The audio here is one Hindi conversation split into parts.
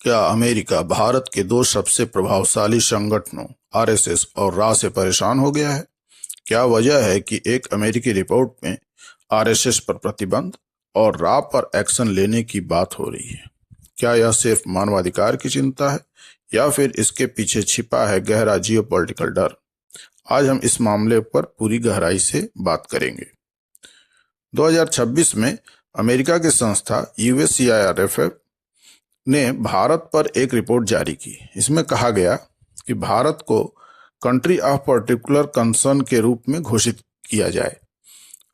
क्या अमेरिका भारत के दो सबसे प्रभावशाली संगठनों आरएसएस और रा से परेशान हो गया है? क्या वजह है कि एक अमेरिकी रिपोर्ट में आरएसएस पर प्रतिबंध और रा पर एक्शन लेने की बात हो रही है? क्या यह सिर्फ मानवाधिकार की चिंता है या फिर इसके पीछे छिपा है गहरा जियोपॉलिटिकल डर? आज हम इस मामले पर पूरी गहराई से बात करेंगे। 2026 में अमेरिका की संस्था यूएससीआईआरएफ ने भारत पर एक रिपोर्ट जारी की। इसमें कहा गया कि भारत को कंट्री ऑफ पर्टिकुलर कंसर्न के रूप में घोषित किया जाए,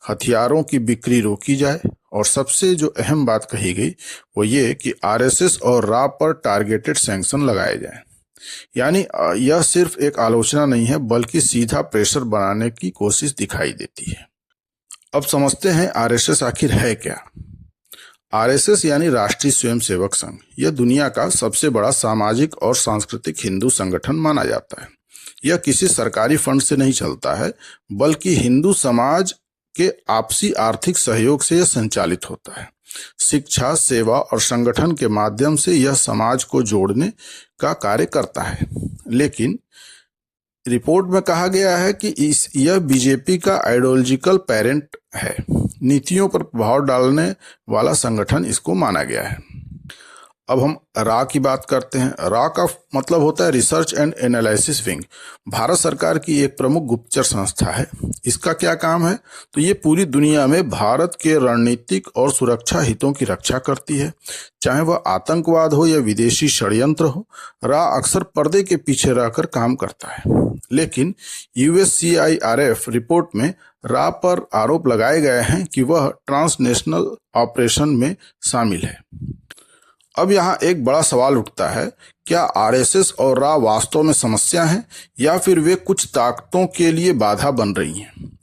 हथियारों की बिक्री रोकी जाए और सबसे जो अहम बात कही गई वो ये कि आरएसएस और रा पर टारगेटेड सैंक्शन लगाए जाएं। यानी यह सिर्फ एक आलोचना नहीं है बल्कि सीधा प्रेशर बनाने की कोशिश दिखाई देती है। अब समझते हैं आरएसएस आखिर है क्या। आरएसएस यानी राष्ट्रीय स्वयंसेवक संघ, यह दुनिया का सबसे बड़ा सामाजिक और सांस्कृतिक हिंदू संगठन माना जाता है। यह किसी सरकारी फंड से नहीं चलता है बल्कि हिंदू समाज के आपसी आर्थिक सहयोग से यह संचालित होता है। शिक्षा, सेवा और संगठन के माध्यम से यह समाज को जोड़ने का कार्य करता है। लेकिन रिपोर्ट में कहा गया है कि यह बीजेपी का आइडियोलॉजिकल पेरेंट है, नीतियों पर प्रभाव डालने वाला संगठन इसको माना गया है। अब हम रा की बात करते हैं। रा का मतलब होता है research and analysis wing. Bharat सरकार की एक प्रमुख गुप्तचर संस्था है। इसका क्या काम है? तो ये पूरी दुनिया में भारत के रणनीतिक और सुरक्षा हितों की रक्षा करती है, चाहे वह आतंकवाद हो या विदेशी षड्यंत्र हो। रा अक्सर पर्दे के पीछे रहकर काम करता है। लेकिन यूएससीआईआरएफ रिपोर्ट में रा पर आरोप लगाए गए हैं कि वह ट्रांसनेशनल ऑपरेशन में शामिल है। अब यहाँ एक बड़ा सवाल उठता है, क्या आरएसएस और रा वास्तव में समस्या हैं या फिर वे कुछ ताकतों के लिए बाधा बन रही हैं?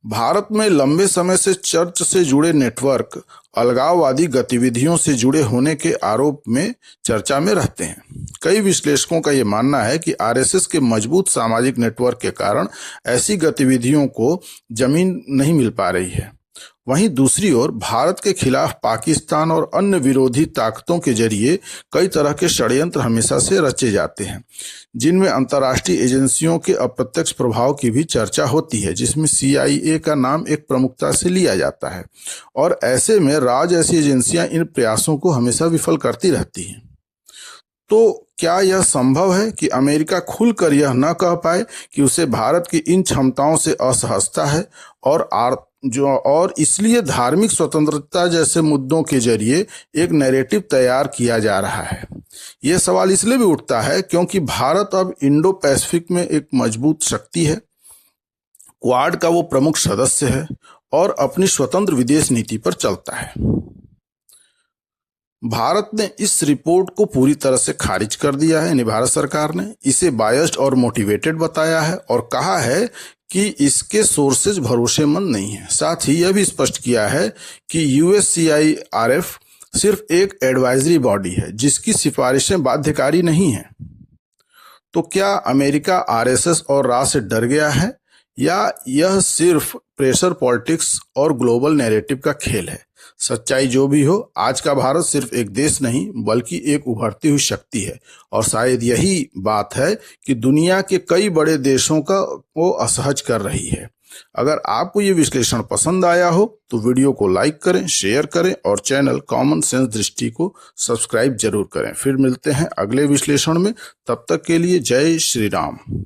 भारत में लंबे समय से चर्च से जुड़े नेटवर्क अलगाववादी गतिविधियों से जुड़े होने के आरोप में चर्चा में रहते हैं। कई विश्लेषकों का यह मानना है कि आरएसएस के मजबूत सामाजिक नेटवर्क के कारण ऐसी गतिविधियों को जमीन नहीं मिल पा रही है। वहीं दूसरी ओर भारत के खिलाफ पाकिस्तान और अन्य विरोधी ताकतों के जरिए कई तरह के षड्यंत्र हमेशा से रचे जाते हैं, जिनमें अंतर्राष्ट्रीय एजेंसियों के अप्रत्यक्ष प्रभाव की भी चर्चा होती है, जिसमें CIA का नाम एक प्रमुखता से लिया जाता है। और ऐसे में राज ऐसी एजेंसियां इन प्रयासों को हमेशा विफल करती रहती हैं। तो क्या यह संभव है कि अमेरिका खुलकर यह न कह पाए कि उसे भारत की इन क्षमताओं से असहजता है और इसलिए धार्मिक स्वतंत्रता जैसे मुद्दों के जरिए एक नैरेटिव तैयार किया जा रहा है? यह सवाल इसलिए भी उठता है क्योंकि भारत अब इंडो पैसिफिक में एक मजबूत शक्ति है, क्वाड का वो प्रमुख सदस्य है और अपनी स्वतंत्र विदेश नीति पर चलता है। भारत ने इस रिपोर्ट को पूरी तरह से खारिज कर दिया है। यानी भारत सरकार ने इसे बायस्ड और मोटिवेटेड बताया है और कहा है कि इसके सोर्सेज भरोसेमंद नहीं है। साथ ही यह भी स्पष्ट किया है कि यूएससीआईआरएफ सिर्फ एक एडवाइजरी बॉडी है जिसकी सिफारिशें बाध्यकारी नहीं हैं। तो क्या अमेरिका आरएसएस और रा से डर गया है या यह सिर्फ प्रेशर पॉलिटिक्स और ग्लोबल नैरेटिव का खेल है? सच्चाई जो भी हो, आज का भारत सिर्फ एक देश नहीं बल्कि एक उभरती हुई शक्ति है और शायद यही बात है कि दुनिया के कई बड़े देशों को असहज कर रही है। अगर आपको ये विश्लेषण पसंद आया हो तो वीडियो को लाइक करें, शेयर करें और चैनल कॉमन सेंस दृष्टि को सब्सक्राइब जरूर करें। फिर मिलते हैं अगले विश्लेषण में। तब तक के लिए जय श्री राम।